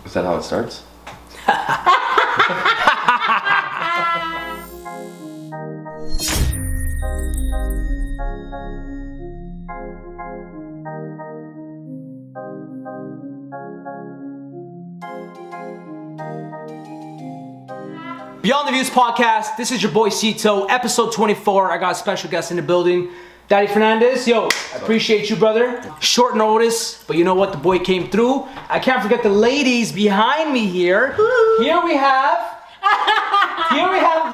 Is that how it starts? Beyond the Views podcast, this is your boy Cito, episode 24. I got a special guest in the building, Daddy Fernandes. Yo, I appreciate you, brother. Short notice, but you know what? The boy came through. I can't forget the ladies behind me here. Here we have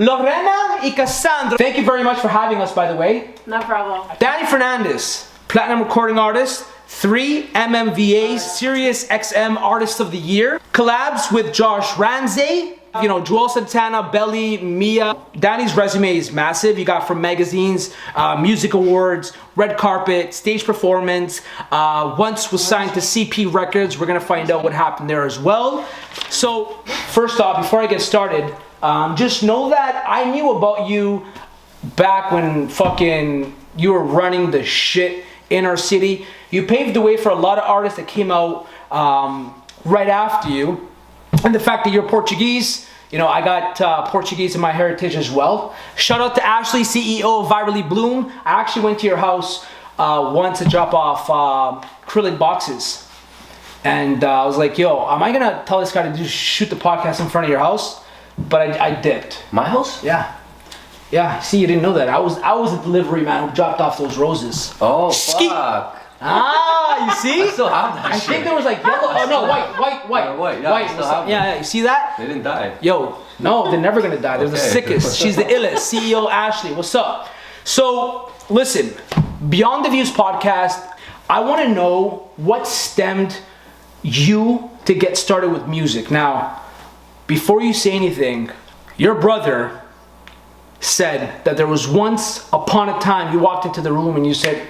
Lorena y Cassandra. Thank you very much for having us, by the way. No problem. Daddy Fernandes, platinum recording artist, 3 MMVAS, Sirius XM Artist of the Year. Collabs with Josh Ramsey. You know, Juelz Santana, Belly, Mia. Danny's resume is massive. You got from magazines, music awards, red carpet, stage performance. Once was signed to CP Records. We're gonna find out what happened there as well. So, first off, before I get started, just know that I knew about you back when fucking you were running the shit in our city. You paved the way for a lot of artists that came out right after you. And the fact that you're Portuguese, you know, I got Portuguese in my heritage as well. Shout out to Ashley, CEO of Virally Bloom. I actually went to your house once to drop off acrylic boxes. And I was like, yo, am I gonna tell this guy to just shoot the podcast in front of your house? But I dipped. My house? Yeah. Yeah, see, you didn't know that. I was a delivery man who dropped off those roses. Oh, Skeet. fuck. Ah, you see? I still have that I shit. think there was like yellow. Oh no, white. White, yeah, I still have Yeah, you see that? They didn't die. Yo, no, they're never gonna die. They're the Okay. sickest. She's the illest. CEO Ashley, what's up? So, listen, Beyond the Views podcast, I wanna know what stemmed you to get started with music. Now, before you say anything, your brother said that there was once upon a time you walked into the room and you said,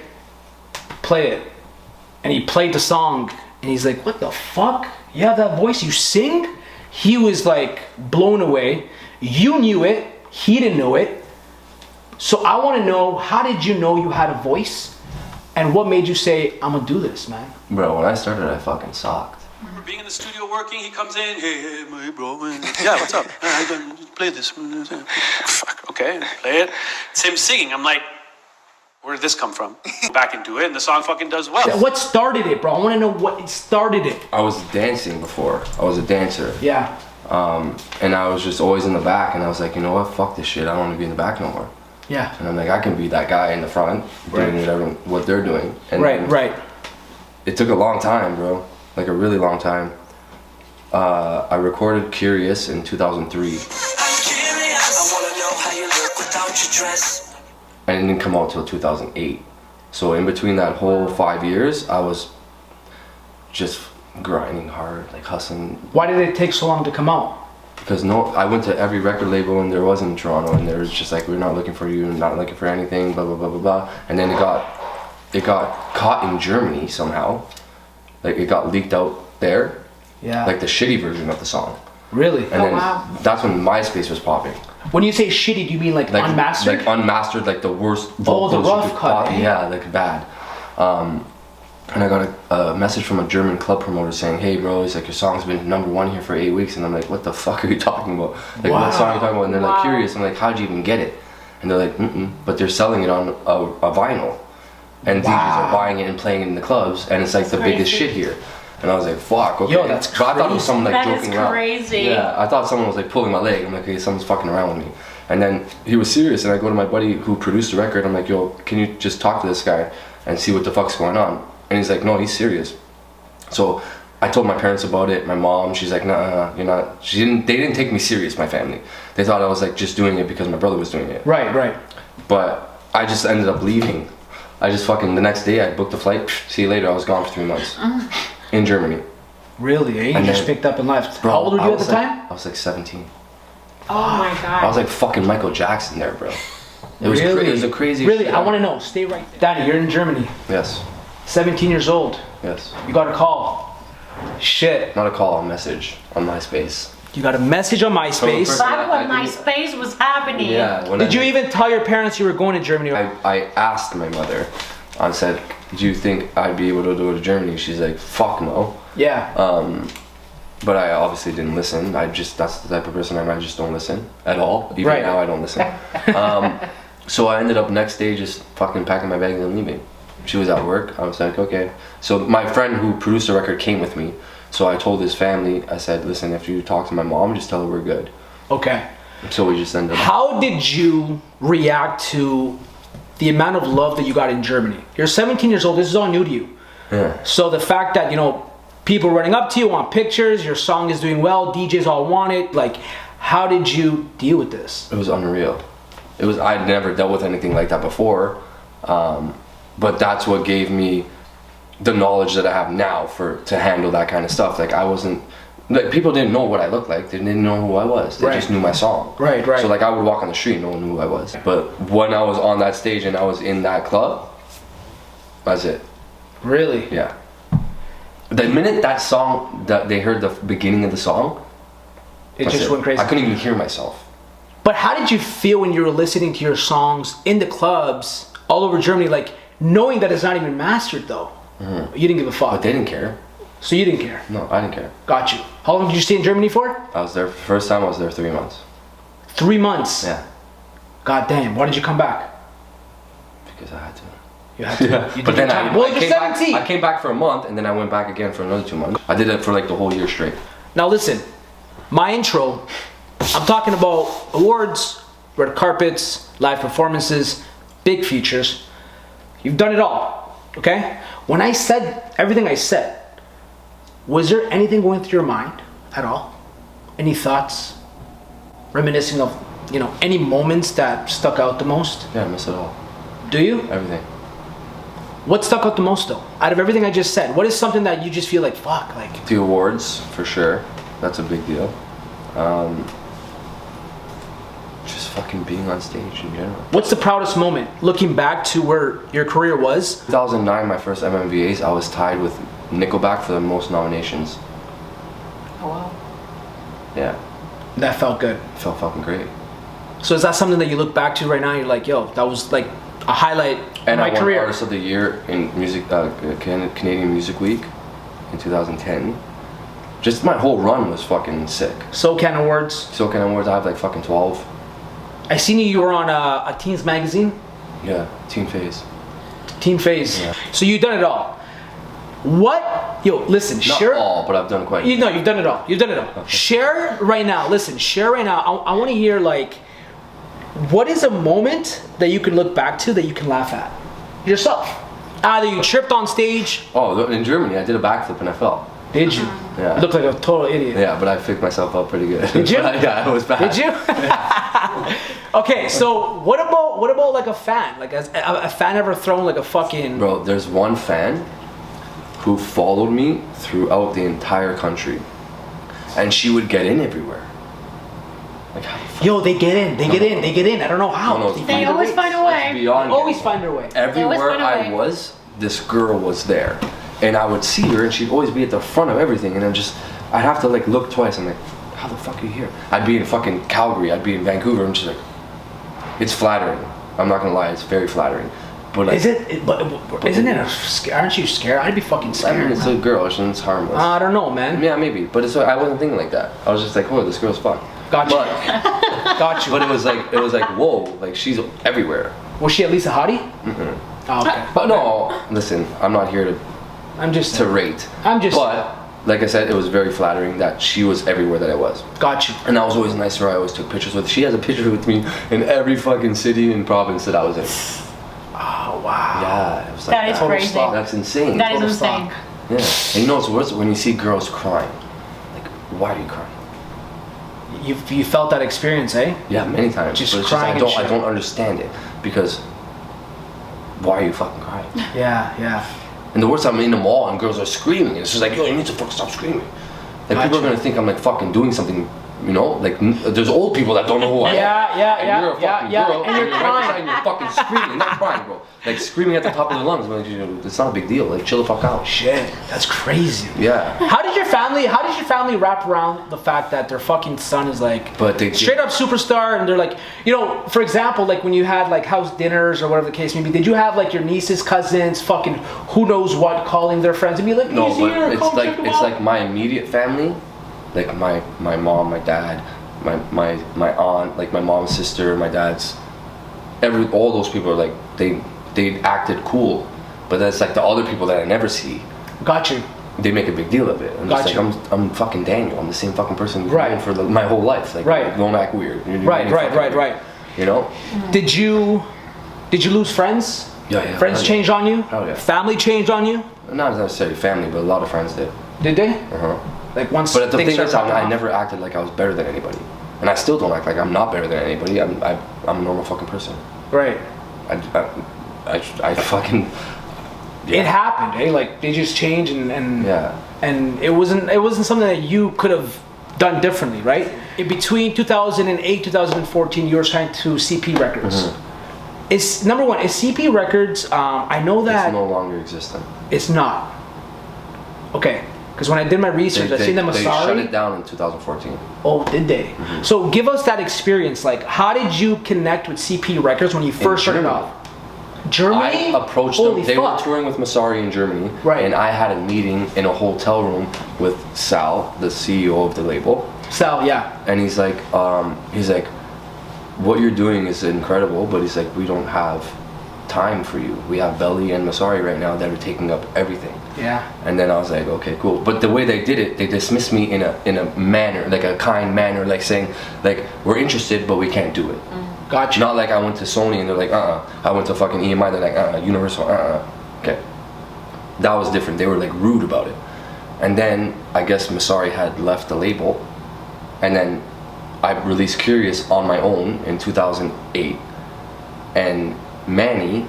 play it. And he played the song and he's like, what the fuck? You have that voice, you sing? He was like blown away. You knew it, he didn't know it. So I want to know, how did you know you had a voice? And what made you say, I'm gonna do this, man? Bro, when I started, I fucking sucked. Being in the studio working, he comes in, hey, my bro, yeah, what's up? I can play this. Fuck, okay, play it. It's him singing. I'm like, where did this come from? Back into it, and the song fucking does well. What started it, bro? I want to know what started it. I was dancing before. I was a dancer. Yeah. And I was just always in the back, and I was like, you know what? Fuck this shit. I don't want to be in the back no more. Yeah. And I'm like, I can be that guy in the front doing what they're doing. And Right. It took a long time, bro. Like a really long time. I recorded Curious in 2003. I wanna know how you look without your dress. And it didn't come out till 2008. So in between that whole 5 years, I was just grinding hard, like hustling. Why did it take so long to come out? Because I went to every record label and there was in Toronto, and there was just like, we're not looking for you, not looking for anything, blah blah blah blah blah. And then it got caught in Germany somehow. Like it got leaked out there. Yeah. Like the shitty version of the song. Really? And then that's when MySpace was popping. When you say shitty, do you mean like unmastered? Like unmastered, like the worst Oh, vocals the you rough could cut. copy. Yeah, like bad. And I got a message from a German club promoter saying, hey bro, he's like, your song's been #1 here for 8 weeks. And I'm like, what the fuck are you talking about? Like, Wow. what song are you talking about? And they're like, Curious. I'm like, how'd you even get it? And they're like, but they're selling it on a vinyl. And DJs are buying it and playing it in the clubs. And it's like the biggest shit here. And I was like, fuck, okay. Yo, that's But I thought it was someone like That joking is around. crazy. Yeah, I thought someone was like pulling my leg. I'm like, okay, someone's fucking around with me. And then he was serious, and I go to my buddy who produced the record. I'm like, yo, can you just talk to this guy and see what the fuck's going on? And he's like, no, he's serious. So I told my parents about it. My mom, she's like, nah, you're not. They didn't take me serious, my family. They thought I was like just doing it because my brother was doing it. Right. But I just ended up leaving. I just fucking, the next day I booked a flight. See you later. I was gone for 3 months in Germany. Really, eh? You And just then- picked up and left. Bro, How old were you at the was like- time? I was like 17. Oh my I was god. like fucking Michael Jackson there, bro. It was, Really? it was a crazy Really, shit. I want to know. Stay right there. Daddy, you're in Germany. Yes, 17 years old. yes. You got a call. Shit. Not a call, a message on MySpace. You got a message on MySpace. Back when MySpace was happening. Yeah. When Did you even tell your parents you were going to Germany? I asked my mother. I said, "Do you think I'd be able to go to Germany?" She's like, "Fuck no." Yeah. but I obviously didn't listen. That's the type of person I just don't listen at all. Even Right. now I don't listen. So I ended up next day just fucking packing my bags and leaving. She was at work. I was like, okay. So my friend who produced the record came with me. So I told his family, I said, listen, if you talk to my mom, just tell her we're good. Okay. So we just ended up. How did you react to the amount of love that you got in Germany? You're 17 years old. This is all new to you. Yeah. So the fact that, you know, people running up to you, want pictures, your song is doing well, DJs all want it. Like, how did you deal with this? It was unreal. I'd never dealt with anything like that before. But that's what gave me the knowledge that I have now to handle that kind of stuff. Like people didn't know what I looked like. They didn't know who I was. They just knew my song. Right. So like I would walk on the street, no one knew who I was. But when I was on that stage and I was in that club, that's it. Really? Yeah. The minute that they heard the beginning of the song, It just went crazy. I couldn't even hear myself. But how did you feel when you were listening to your songs in the clubs all over Germany, like knowing that it's not even mastered though? Mm-hmm. You didn't give a fuck. But they didn't care. So you didn't care? No, I didn't care. Got you. How long did you stay in Germany for? I was there, first time I was there 3 months. 3 months? Yeah. God damn, why did you come back? Because I had to. You had to. Yeah. You did But then your time. Well, you're 17. I came back for a month and then I went back again for another 2 months. I did it for like the whole year straight. Now listen, my intro, I'm talking about awards, red carpets, live performances, big features. You've done it all, okay? When I said everything I said, was there anything going through your mind at all? Any thoughts? Reminiscing of, you know, any moments that stuck out the most? Yeah, I miss it all. Do you? Everything. What stuck out the most though? Out of everything I just said, what is something that you just feel like, fuck, like? The awards, for sure. That's a big deal. Just fucking being on stage in general. What's the proudest moment, looking back to where your career was? 2009, my first MMVAs, I was tied with Nickelback for the most nominations. Oh wow. Yeah, That felt good. it felt fucking great. So is that something that you look back to right now? You're like, yo, that was like a highlight And of I my won career. Artist of the Year in music, Canadian Music Week in 2010. Just my whole run was fucking sick. Socan Awards. Socan Awards, I have like fucking 12. I seen you were on a Teens magazine, Yeah, Team Faze. Teen Faze. Yeah. So you've done it all. What? Yo, listen, Not share. all, but I've done quite a You know, you've done it all. You've done it all. Okay. Share right now. Listen, share right now. I want to hear like, what is a moment that you can look back to that you can laugh at yourself? Either you tripped on stage. Oh, in Germany, I did a backflip and I fell. Did you? Yeah. You look like a total idiot. Yeah, but I picked myself up pretty good. Did you? Yeah, it was bad. Did you? Okay, so what about like a fan? Like has a fan ever thrown like a fucking? Bro, there's one fan who followed me throughout the entire country, and she would get in everywhere. Like how the fuck? Yo, they get in. They get in. They get in. I don't know how. No, They always find a way. Beyond Always getting in. find their way. Everywhere find a I way. was, this girl was there, and I would see her, and she'd always be at the front of everything, and I'd have to like look twice. I'm like, how the fuck are you here? I'd be in fucking Calgary. I'd be in Vancouver. I'm just like, it's flattering. I'm not gonna lie, it's very flattering. But like, Is it? But isn't it? Aren't you scared? I'd be fucking I scared. mean, it's a girl, so it's harmless. I don't know, man. Yeah, maybe, but I wasn't thinking like that. I was just like, oh, this girl's fun. Got you. But, Got you. but it was like, whoa, like she's everywhere. Was she at least a hottie? Oh, okay. But no, listen, I'm not here to I'm just. rate. I'm just. But like I said, it was very flattering that she was everywhere that I was. Got you. And I was always nice to her. I always took pictures with. She has a picture with me in every fucking city and province that I was in. Oh wow. Yeah, it was like That is Total crazy. stop. That's insane. That is Total insane. stock. Yeah. And you know what's worse? When you see girls crying. Like, why are you crying? You felt that experience, eh? Yeah, many times. Just But it's crying I and shit. don't understand it because why are you fucking crying? Yeah, yeah. And the worst, I'm in the mall and girls are screaming. And it's just like, yo, you need to fucking stop screaming. Like people are Gotcha. gonna think I'm like fucking doing something, you know? Like there's old people that don't know who I am. Yeah, And yeah, you're a yeah, fucking yeah, girl and you're right crying. beside me, you're fucking screaming, not crying, bro. Like screaming at the top of their lungs. Like, you know, it's not a big deal. Like chill the fuck out. Shit, that's crazy. Yeah. How did your family wrap around the fact that their fucking son is like But they straight up superstar, and they're like, you know, for example, like when you had like house dinners or whatever the case may be, did you have like your nieces, cousins, fucking who knows what calling their friends and be like, No, he's here, but come check him out? it's like my immediate family like my mom, my dad, my aunt, like my mom's sister, my dad's, all those people are like, they acted cool, but that's like the other people that I never see. Got you. They make a big deal of it. I'm Got just you. like, I'm fucking Daniel. I'm the same fucking person Right. for my whole life. Like, Right. don't act weird. You're Right, fucking weird, right. You know? Did you lose friends? Yeah. Friends Hell changed on you? Hell yeah. Family changed on you? Not necessarily family, but a lot of friends did. Did they? Uh-huh. Like once But the things thing is, started popping I off? never acted like I was better than anybody. And I still don't act like I'm not better than anybody. I'm a normal fucking person. Right. I fucking... Yeah. It happened, eh? Like they just changed and Yeah. and it wasn't something that you could have done differently, right? In between 2008 2014 you were signed to CP Records. Is number one, is CP Records, I know that It's no longer existent. it's not. Okay. Because when I did my research, I seen them They shut Masari. it down in 2014. Oh, did they? So give us that experience. Like, how did you connect with CP Records when you first started Germany. off? Germany? I approached Holy them. They fuck. were touring with Masari in Germany, Right. and I had a meeting in a hotel room with Sal, the CEO of the label, Sal, yeah. and he's like, what you're doing is incredible, but he's like, we don't have time for you. We have Belly and Masari right now that are taking up everything. Yeah. And then I was like, okay, cool. But the way they did it, they dismissed me in a manner, like a kind manner, like saying, like, we're interested, but we can't do it. Gotcha. Not like I went to Sony and they're like, I went to fucking EMI, they're like, Universal, Okay. That was different. They were like rude about it. And then I guess Masari had left the label, and then I released Curious on my own in 2008. And Manny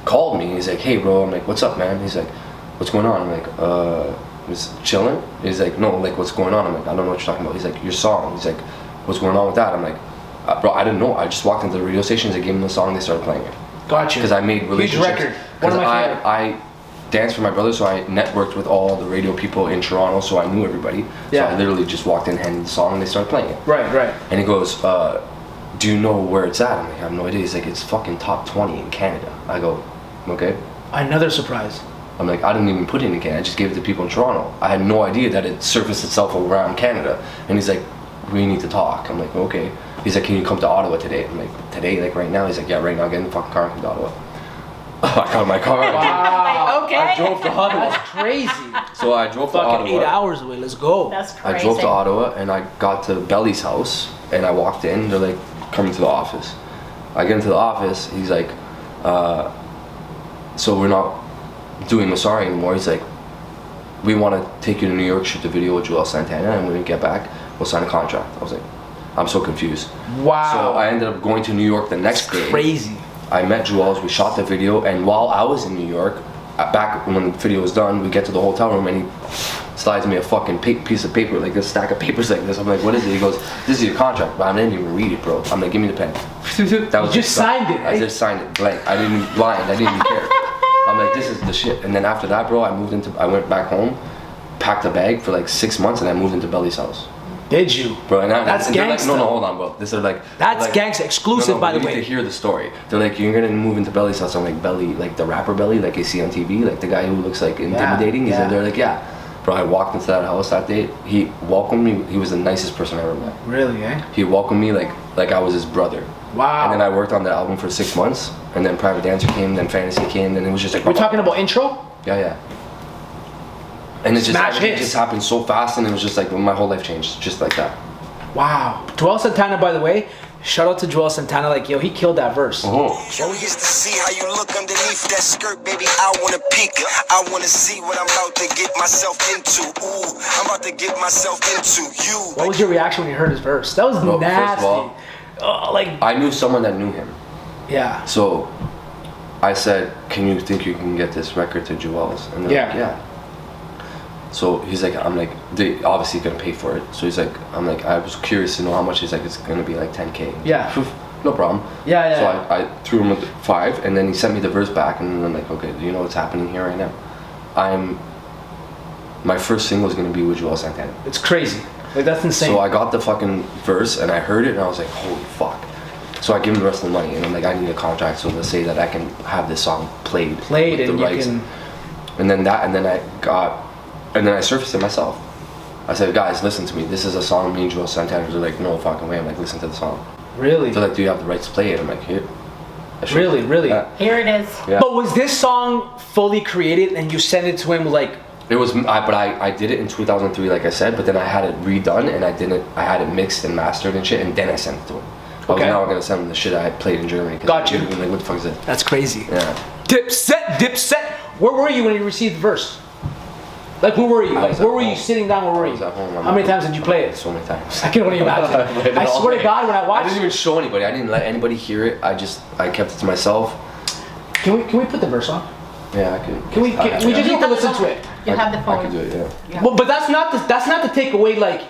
called me. He's like, hey bro. I'm like, what's up, man? He's like, what's going on? I'm like, just chilling. He's like, no, like, what's going on? I'm like, I don't know what you're talking about. He's like, your song. He's like, what's going on with that? I'm like, bro, I didn't know. I just walked into the radio stations, they gave me the song, they started playing it. Gotcha. Because I made relationships. Huge record. One of my favorite. I danced for my brother, so I networked with all the radio people in Toronto, so I knew everybody. Yeah. So I literally just walked in, handed the song, and they started playing it. Right. And he goes, do you know where it's at? I'm like, I have no idea. He's like, it's fucking top 20 in Canada. I go, okay. Another surprise. I'm like, I didn't even put it in Canada. I just gave it to people in Toronto. I had no idea that it surfaced itself around Canada. And he's like, we need to talk. I'm like, okay. He's like, can you come to Ottawa today? I'm like, today? Like right now? He's like, yeah, right now. Get in the fucking car and come to Ottawa. I got in my car. Wow. Okay. I drove to Ottawa. That's crazy. So I drove to Fucking Ottawa. 8 hours away. Let's go. That's crazy. I drove to Ottawa and I got to Belly's house and I walked in. They're like, coming to the office. I get into the office. He's like, so we're not doing Masari anymore. He's like, we want to take you to New York, shoot the video with Juelz Santana, and when we get back, we'll sign a contract. I was like, I'm so confused. Wow. So I ended up going to New York the next day. Crazy. I met Juelz, we shot the video, and while I was in New York, back when the video was done, we get to the hotel room and he slides me a fucking piece of paper, like a stack of papers like this. I'm like, what is it? He goes, this is your contract, but I didn't even read it, bro. I'm like, give me the pen. That was You just signed it, I eh? just signed it blank. I didn't blind. I didn't even care. I'm like, this is the shit. And then after that, bro, I went back home, packed a bag for like 6 months, and I moved into Belly's house. Did you? Bro, and That's they're like, gangsta. no, hold on, bro. This is like That's like, gangsta. Exclusive, by the you way. need to hear the story. They're like, you're gonna move into Belly's house. I'm like, Belly, like the rapper Belly, like you see on TV, like the guy who looks like intimidating. He's in there, like, yeah. Bro, I walked into that house that day. He welcomed me. He was the nicest person I ever met. Really, eh? He welcomed me like I was his brother. Wow. And then I worked on the album for 6 months. And then Private Dancer came. Then Fantasy came. Then it was just like. We're talking about intro? Yeah. And it just Smash everything hits. just happened so fast, and it was just like my whole life changed just like that. Wow. Juelz Santana, by the way, shout out to Juelz Santana. Like, yo, he killed that verse. Curious to see how you look underneath that skirt, baby. I wanna peek. I wanna see what I'm about to get myself into. Ooh, I'm about to get myself into you. What was your reaction when you heard his verse? That was Well, nasty. first of all, Like, I knew someone that knew him. yeah. So I said, can you think you can get this record to Juelz? And they're Yeah. like, yeah. So he's like, I'm like, they obviously gonna pay for it. So he's like, I'm like, I was curious to know how much. He's like, it's gonna be like 10K. Yeah. No problem. Yeah. So I threw him a 5, and then he sent me the verse back, and I'm like, okay, do you know what's happening here right now? My first single is gonna be with Juelz Santana. It's crazy. Like, that's insane. So I got the fucking verse, and I heard it, and I was like, holy fuck. So I give him the rest of the money, and I'm like, I need a contract, so let's say that I can have this song played with and the you rights. can. And then I surfaced it myself. I said, guys, listen to me. This is a song me and Juelz Santana. They're like, no fucking way. I'm like, listen to the song. Really? They're like, do you have the rights to play it? I'm like, here. Really? Yeah. Here it is. Yeah. But was this song fully created and you sent it to him like? It was, but I did it in 2003, like I said, but then I had it redone and I had it mixed and mastered and shit, and then I sent it to him. I was now gonna send him the shit I had played in Germany. Got you. Like, what the fuck is it? That's crazy. Yeah. Dipset. Where were you when you received the verse? Like, where were you? Like, where were you sitting down? Where were you? I was at home. How many times did you play it? So many times. I can only imagine. I swear to God, when I watched I didn't even show anybody. I didn't let anybody hear it. I kept it to myself. Can we put the verse on? Yeah, I could. Can we just need to listen to it? You have the phone. I could do it, yeah. Well, but that's not to take away like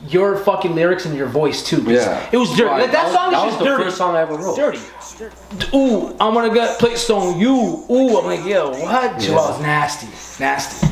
your fucking lyrics and your voice too. Yeah. It was dirty. Right. Like, that song is just dirty. That was the first song I ever wrote. Dirty. Ooh, I'm gonna get place on you. Ooh, I'm like, yo, what? Yeah. Well, it's nasty.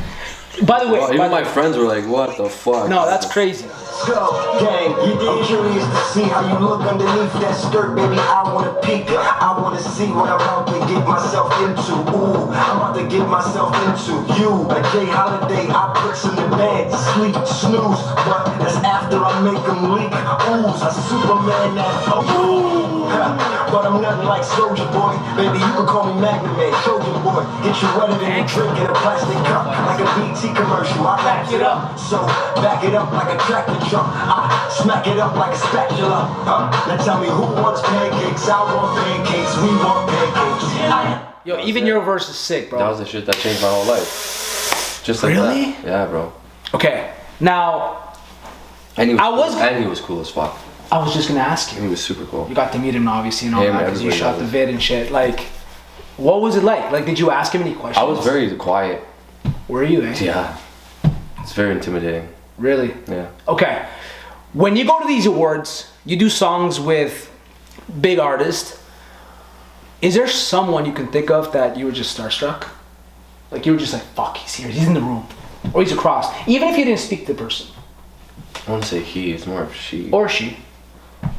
By the way, Even my friends were like, what the fuck? no, that's crazy. Go, gang, I'm curious to see how you look underneath that skirt, baby. I wanna peek, I wanna see what I'm about to get myself into. Ooh, I'm about to get myself into you. A J Holiday, I put in the bed, sleep, snooze, but that's after I make them leak. Ooh, a Superman that, but I'm nothing like Soldier Boy. Baby, you can call me Magnum Man, Soldier Boy. Get you wetter than a drink in a plastic cup, like a BT commercial. I back it up, so back it up like a tractor truck. I smack it up like a spatula. Now tell me who wants pancakes? I want pancakes. We want pancakes. Yo, even your verse is sick, bro. That was the shit that changed my whole life. Just like Really? that. Yeah, bro. Okay, now And he was, I was- and he was cool as fuck. I was just gonna ask He you. was super cool. You got to meet him obviously and all Him, that because you everybody shot the does. vid and shit. Like, what was it like? Like, did you ask him any questions? I was very quiet. Were you? Eh? Yeah. It's very intimidating. Really? Yeah. Okay. When you go to these awards, you do songs with big artists. Is there someone you can think of that you were just starstruck? Like, you were just like, fuck, he's here, he's in the room. Or he's across. Even if you didn't speak to the person. I want to say he. It's more of she. Or she.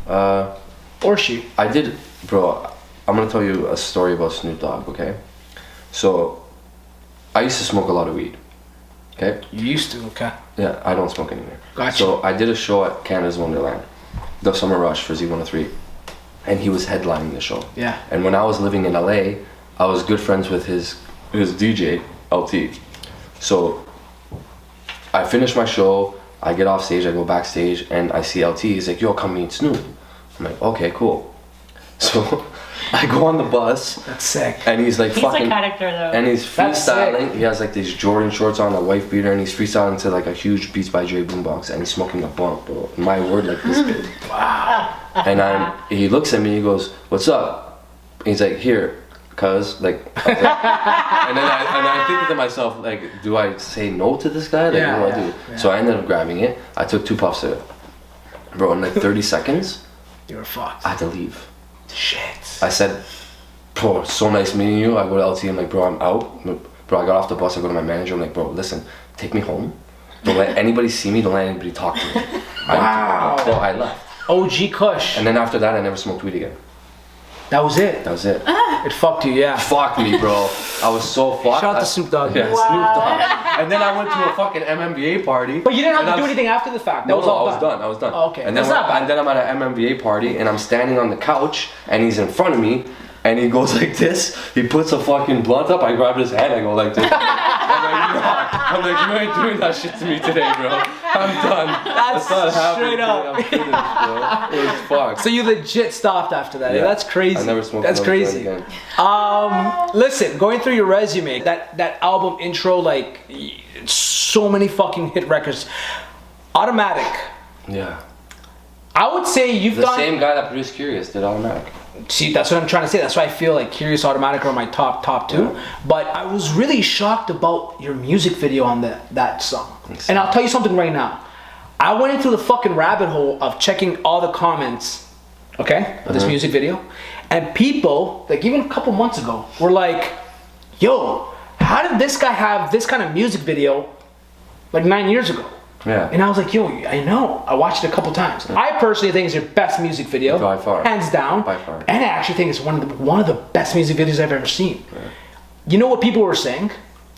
Or she. I did, bro. I'm gonna tell you a story about Snoop Dogg. Okay. So, I used to smoke a lot of weed. Okay. You used to, okay. Yeah, I don't smoke anymore. Gotcha. So I did a show at Canada's Wonderland, the Summer Rush for Z103, and he was headlining the show. Yeah. And when I was living in LA, I was good friends with his DJ LT. So I finished my show. I get off stage. I go backstage, and I see LT. He's like, "Yo, come meet Snoop." I'm like, "Okay, cool." So I go on the bus. That's sick. And he's like He's fucking. a character though. And he's That's freestyling. He has like these Jordan shorts on, a wife beater, and he's freestyling to like a huge Beats by Dre boombox, and he's smoking a bump, bro. My word, like this big. Wow. And he looks at me. He goes, "What's up?" He's like, "Here, cuz." Like, I was like and then I think to myself, like, do I say no to this guy? Like, Yeah, what do I yeah, do? yeah. So I ended up grabbing it. I took 2 puffs of it, bro. In like 30 seconds, You were fucked. I had to leave. Shit. I said, "Bro, it's so nice meeting you." I go to LT, I'm like, "Bro, I'm out." Bro, I got off the bus, I go to my manager, I'm like, "Bro, listen, take me home. Don't let anybody see me, don't let anybody talk to me." Wow. Bro, I left. OG Kush. And then after that, I never smoked weed again. That was it. That was it. It fucked you, yeah. Fuck me, bro. I was so fucked. Shout out to Snoop Dogg. Yeah, Snoop Dogg. And then I went to a fucking MMVA party. But you didn't have and to do I was- anything after the fact. That No, was no, all I was done. Oh, okay. And then, That's not bad. and then I'm at an MMVA party, and I'm standing on the couch, and he's in front of me, and he goes like this. He puts a fucking blunt up. I grab his hand. I go like this. I'm like, you ain't doing that shit to me today, bro. I'm done. That's not happening. straight up. I'm finished, bro. It was fucked. So you legit stopped after that. Yeah. That's crazy. I never smoked. That's another crazy. joint again. Listen, going through your resume, that album intro, like so many fucking hit records. Automatic. Yeah. I would say you've The done. same guy that produced Curious did Automatic. See, that's what I'm trying to say. That's why I feel like Curious, Automatic are my top two. Yeah. But I was really shocked about your music video on that song. Thanks. And I'll tell you something right now. I went into the fucking rabbit hole of checking all the comments, okay, of this music video. And people, like even a couple months ago, were like, yo, how did this guy have this kind of music video like 9 years ago? Yeah. And I was like, yo, I know. I watched it a couple times. I personally think it's your best music video. By far. Hands down. By far. And I actually think it's one of the best music videos I've ever seen. Yeah. You know what people were saying?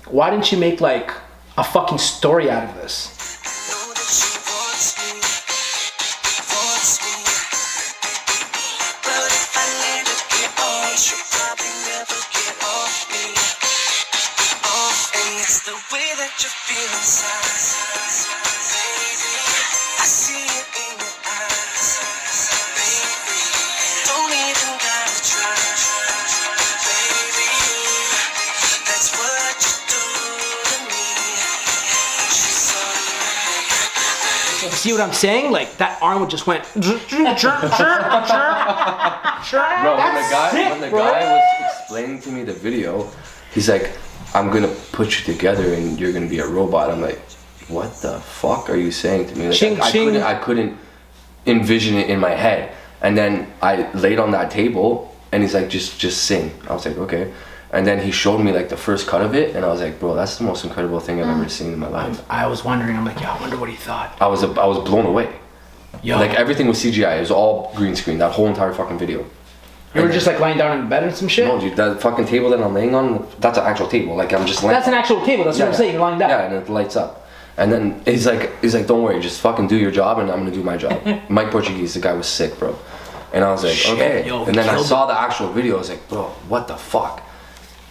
Why didn't you make like a fucking story out of this? see what I'm saying? Like that arm would just went. Bro, when the guy was explaining to me the video, he's like, I'm gonna put you together and you're gonna be a robot. I'm like, what the fuck are you saying to me? Like, I couldn't envision it in my head. And then I laid on that table and he's like, just sing. I was like, okay. And then he showed me like the first cut of it and I was like, bro, that's the most incredible thing I've ever seen in my life. I was wondering, I'm like, yeah, I wonder what he thought. I was blown away. Yo. Like everything was CGI. It was all green screen, that whole entire fucking video. You were just like lying down in bed and some shit? No, dude, that fucking table that I'm laying on, that's an actual table. Like I'm just laying. That's an actual table, that's what I'm saying, you're lying down. Yeah, and it lights up. And then he's like, don't worry, just fucking do your job and I'm gonna do my job. Mike Portuguese, the guy was sick, bro. And I was like, okay. Yo, and then I saw the actual video, I was like, bro, what the fuck?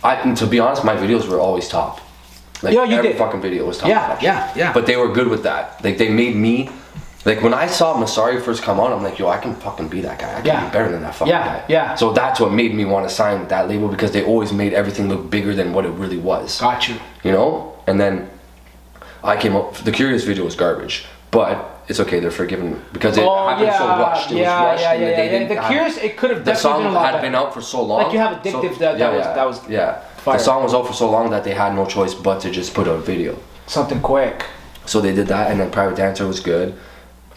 And to be honest, my videos were always top. Like every fucking video was top. Yeah. But they were good with that. Like they made me, like when I saw Masari first come on, I'm like, yo, I can fucking be that guy. I can be better than that fucking guy. Yeah. So that's what made me want to sign with that label because they always made everything look bigger than what it really was. Got you. You know? And then I came up, the Curious video was garbage. But it's okay, they're forgiven because it happened so rushed. It was rushed and they didn't The Curious, it could have definitely been a lot better. The song had been out for so long. Like you have Addictive, that was fire. The song was out for so long that they had no choice but to just put out a video. Something quick. So they did that, and then Private Dancer was good,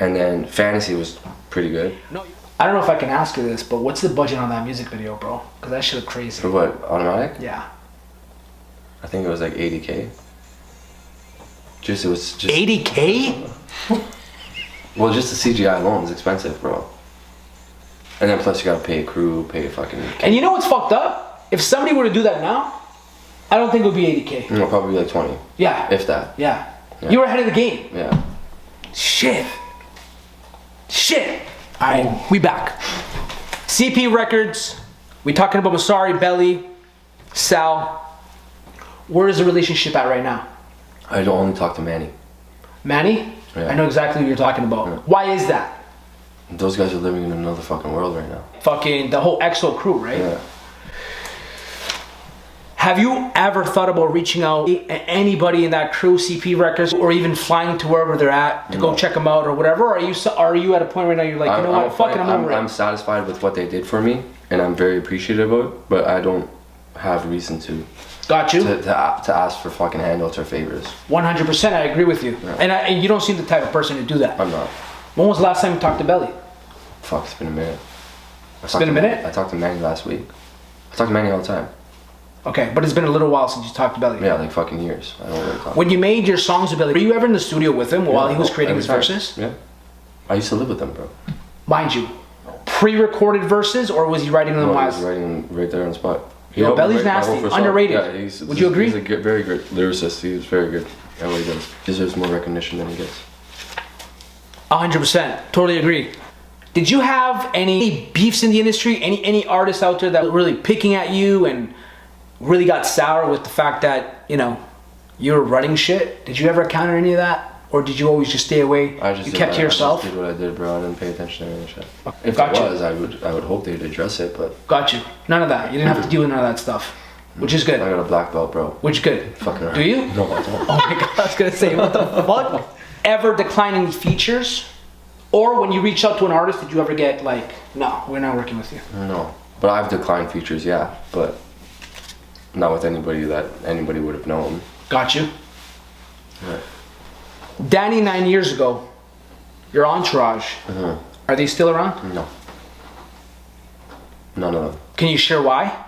and then Fantasy was pretty good. No, I don't know if I can ask you this, but what's the budget on that music video, bro? Because that shit looked crazy. For what, Automatic? Yeah. I think it was like 80K. It was just 80K? Well, just the CGI alone is expensive, bro. And then plus you gotta pay a crew, pay a fucking... And you know what's fucked up? If somebody were to do that now, I don't think it would be 80K. No, probably like 20. Yeah. If that. Yeah. You were ahead of the game. Yeah. Shit. Alright, we back. CP Records. We talking about Masari, Belly, Sal. Where is the relationship at right now? I don't only talk to Manny. Manny? Yeah. I know exactly what you're talking about. Yeah. Why is that? Those guys are living in another fucking world right now. Fucking the whole EXO crew, right? Yeah. Have you ever thought about reaching out to anybody in that crew, CP Records, or even flying to wherever they're at to go check them out or whatever? Or are you at a point right now you're like, you know what, fuck it, I'm over it? I'm satisfied with what they did for me, and I'm very appreciative of it, but I don't have reason to. Got you. To ask for fucking handouts or favors. 100%, I agree with you. Yeah. And you don't seem the type of person to do that. I'm not. When was the last time you talked to Belly? Fuck, it's been a minute. It's been a minute? I talked to Manny last week. I talk to Manny all the time. Okay, but it's been a little while since you talked to Belly. Yeah, like fucking years. I don't really talk. When you made your songs with Belly, were you ever in the studio with him while he was creating his verses? Yeah. I used to live with them, bro. Mind you, pre-recorded verses, or was he writing them while? while? He was writing them right there on the spot. Yo, Belly's nasty, underrated. Yeah, would you agree? He's a very good lyricist. He's very good at what he does. He deserves more recognition than he gets. 100%, totally agree. Did you have any beefs in the industry? Any artists out there that were really picking at you and really got sour with the fact that, you know, you were running shit? Did you ever encounter any of that? Or did you always just stay away? You kept to yourself? I just did what I did, bro. I didn't pay attention to any shit. If it was, I would hope they'd address it, but... Got you. None of that. You didn't have to deal with none of that stuff. Which is good. I got a black belt, bro. Which is good. Fucking right. Do you? No, I don't. Oh my god, I was gonna say, what the fuck? Ever decline any features? Or when you reach out to an artist, did you ever get like, no, we're not working with you? No. But I've declined features, yeah. But not with anybody that anybody would have known. Got you. Right. Danny, 9 years ago, your entourage, are they still around? No. None of them. Can you share why?